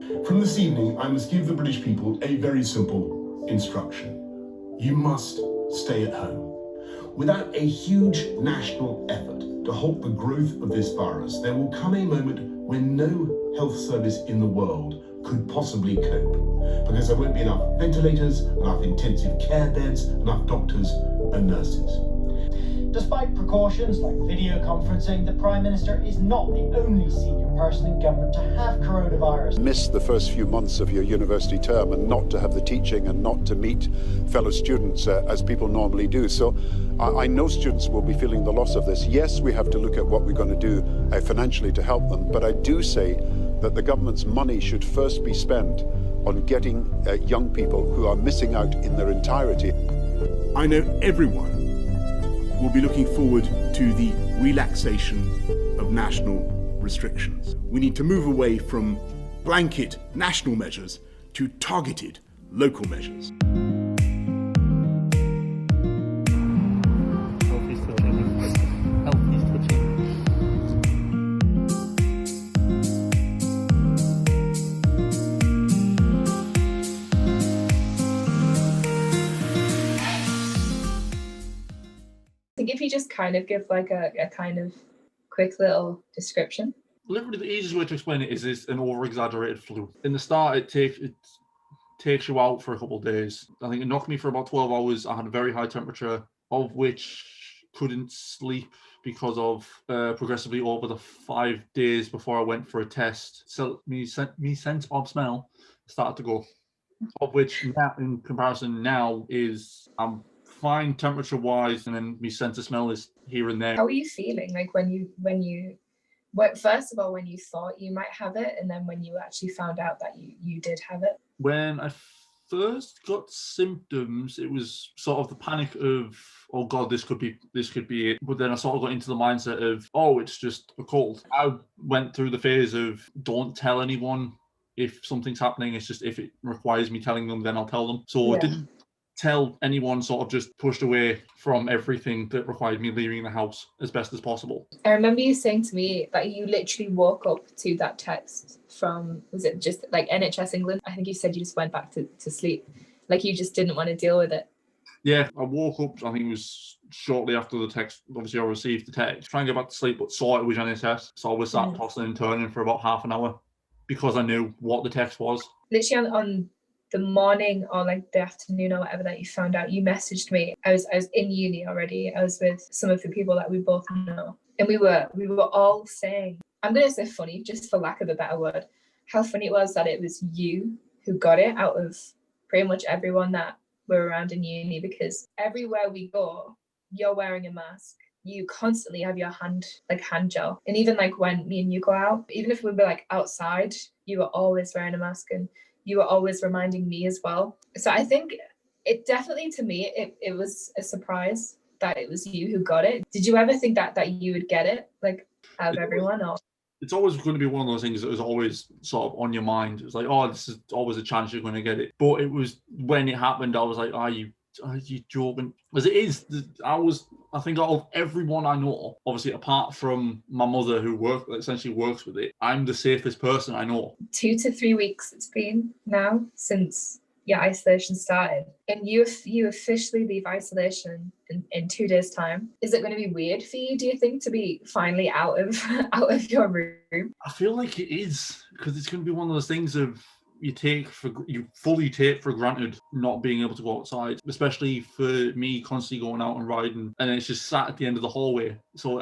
From this evening, I must give the British people a very simple instruction. You must stay at home. Without a huge national effort to halt the growth of this virus, there will come a moment when no health service in the world could possibly cope, because there won't be enough ventilators, enough intensive care beds, enough doctors and nurses. Despite precautions like video conferencing, the Prime Minister is not the only senior person in government to have coronavirus. Miss the first few months of your university term and not to have the teaching and not to meet fellow students as people normally do. So I know students will be feeling the loss of this. Yes, we have to look at what we're going to do financially to help them, but I do say that the government's money should first be spent on getting young people who are missing out in their entirety. I know everyone will be looking forward to the relaxation of national restrictions. We need to move away from blanket national measures to targeted local measures. I think if you just kind of give like a kind of quick little description. Literally, the easiest way to explain it is it's an over-exaggerated flu. In the start, it takes you out for a couple of days. I think it knocked me for about 12 hours. I had a very high temperature, of which couldn't sleep because of progressively over the 5 days before I went for a test. So me sense of smell started to go, of which now, in comparison now, is I'm fine temperature wise, and then my sense of smell is here and there. How are you feeling like when you first of all when you thought you might have it, and then when you actually found out that you did have it? When I first got symptoms, it was sort of the panic of, oh god, this could be it. But then I sort of got into the mindset of, oh, it's just a cold. I went through the phase of don't tell anyone if something's happening. It's just if it requires me telling them, then I'll tell them. So I didn't tell anyone, sort of just pushed away from everything that required me leaving the house as best as possible. I remember you saying to me that you literally woke up to that text from, was it just like NHS England? I think you said you just went back to sleep. Like you just didn't want to deal with it. Yeah, I woke up, I think it was shortly after the text, obviously I received the text, trying to get back to sleep, but saw it was NHS. So I was sat tossing and turning for about half an hour because I knew what the text was. Literally on the morning or like the afternoon or whatever that you found out, you messaged me. I was in uni already. I was with some of the people that we both know, and we were all saying, I'm gonna say funny, just for lack of a better word, how funny it was that it was you who got it out of pretty much everyone that were around in uni, because everywhere we go, you're wearing a mask. You constantly have your hand gel, and even like when me and you go out, even if we were like outside, you were always wearing a mask, and you were always reminding me as well. So I think it definitely, to me, it was a surprise that it was you who got it. Did you ever think that you would get it, like out of everyone? Or it's always going to be one of those things that was always sort of on your mind. It's like, oh, this is always a chance you're going to get it. But it was when it happened, I was like, are you joking? As it is, I think out of everyone I know, obviously apart from my mother who essentially works with it, I'm the safest person I know. 2 to 3 weeks it's been now since your isolation started, and you officially leave isolation in 2 days' time. Is it going to be weird for you, do you think, to be finally out of your room? I feel like it is, because it's going to be one of those things of you fully take for granted not being able to go outside, especially for me constantly going out and riding, and it's just sat at the end of the hallway. So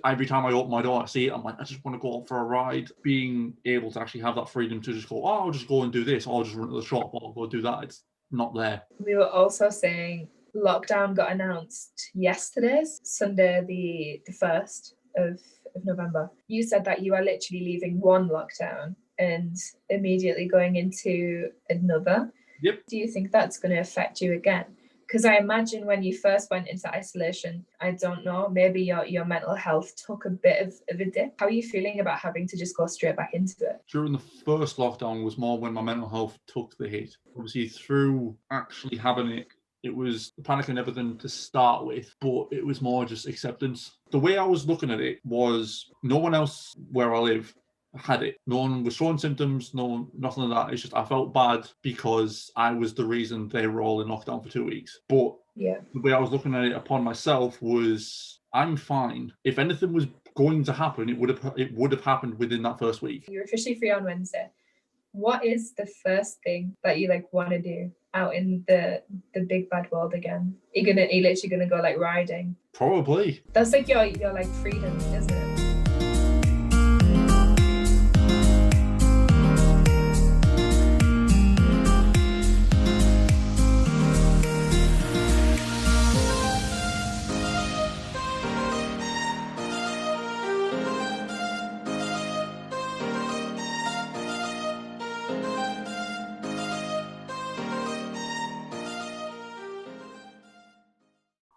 every time I open my door, I see it, I'm like, I just want to go out for a ride. Being able to actually have that freedom to just go, oh, I'll just go and do this, or I'll just run to the shop, or I'll go do that, it's not there. We were also saying lockdown got announced yesterday, Sunday the 1st of November. You said that you are literally leaving one lockdown and immediately going into another. Yep. Do you think that's going to affect you again? Because I imagine when you first went into isolation, I don't know, maybe your mental health took a bit of a dip. How are you feeling about having to just go straight back into it? During the first lockdown was more when my mental health took the hit. Obviously, through actually having it was the panic and everything to start with, but it was more just acceptance. The way I was looking at it was no one else where I live had it. No one was showing symptoms, nothing of that. It's just I felt bad because I was the reason they were all in lockdown for 2 weeks. But Yeah. the way I was looking at it upon myself was, I'm fine. If anything was going to happen, it would have happened within that first week. You're officially free on Wednesday. What is the first thing that you like want to do out in the big bad world again? Are you literally gonna go like riding? Probably. That's like your like freedom, isn't it?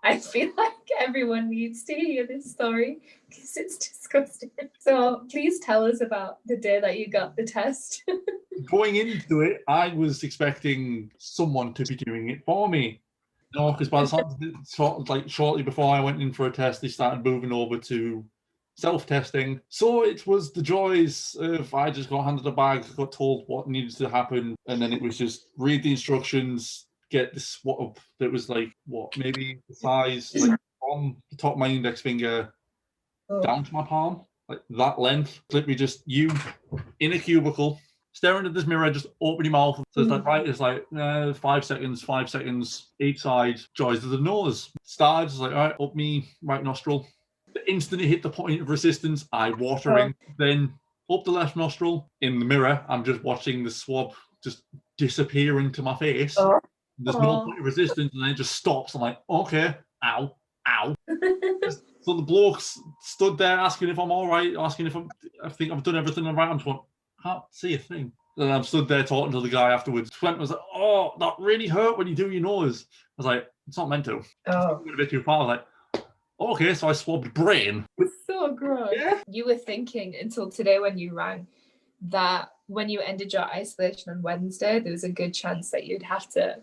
I feel like everyone needs to hear this story because it's disgusting. So please tell us about the day that you got the test. Going into it, I was expecting someone to be doing it for me. No, because by the time, shortly before I went in for a test, they started moving over to self-testing. So it was the joys of, I just got handed a bag, got told what needed to happen, and then it was just read the instructions, get this swab that was like, what, maybe the size, like from the top of my index finger down to my palm, like that length. Literally just you in a cubicle, staring at this mirror, just open your mouth. So it's like, right, it's like 5 seconds each side. Joys of the nose. Started, it's like, all right, up me right nostril. The instant it hit the point of resistance, eye watering. Then up the left nostril. In the mirror, I'm just watching the swab just disappear into my face. There's no point of resistance, and then it just stops. I'm like, okay, ow. So the bloke stood there asking if I'm all right, asking if I think I've done everything right. I'm just going, can't see a thing. And I'm stood there talking to the guy afterwards. Went was like, oh, that really hurt when you do your nose. I was like, it's not meant to. Oh. A bit too far. I was like, okay, so I swabbed brain. So gross. Yeah. You were thinking until today when you rang that when you ended your isolation on Wednesday, there was a good chance that you'd have to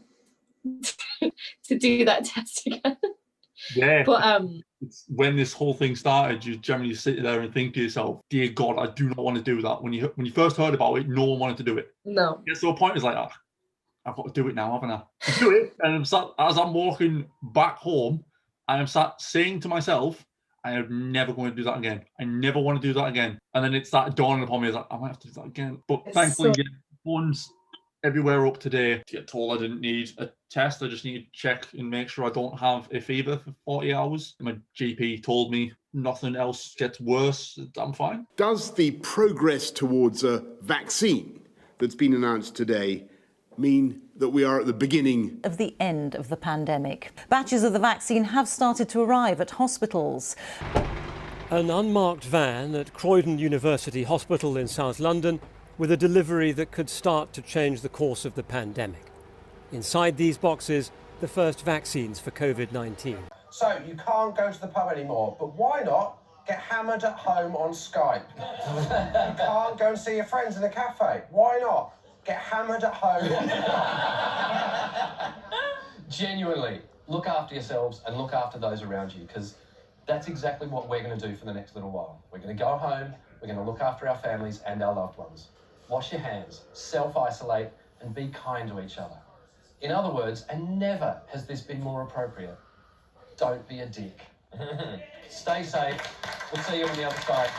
do that test again. Yeah. But it's when this whole thing started, you generally sit there and think to yourself, dear God, I do not want to do that. When you first heard about it, no one wanted to do it. No. Yeah, so a point is like, oh, I've got to do it now, haven't I? Do it. And I'm sat, as I'm walking back home, I am sat saying to myself, I am never going to do that again. I never want to do that again. And then it started dawning upon me, I was like, I might have to do that again. But thankfully, phones everywhere up today. To get told I didn't need a test, I just need to check and make sure I don't have a fever for 40 hours. My GP told me nothing else gets worse. I'm fine. Does the progress towards a vaccine that's been announced today mean that we are at the beginning of the end of the pandemic? Batches of the vaccine have started to arrive at hospitals. An unmarked van at Croydon University Hospital in South London with a delivery that could start to change the course of the pandemic. Inside these boxes, the first vaccines for COVID-19. So you can't go to the pub anymore, but why not get hammered at home on Skype? You can't go and see your friends in a cafe. Why not get hammered at home? Genuinely, look after yourselves and look after those around you, because that's exactly what we're going to do for the next little while. We're going to go home, we're going to look after our families and our loved ones. Wash your hands, self-isolate, and be kind to each other. In other words, and never has this been more appropriate, don't be a dick. Stay safe. We'll see you on the other side.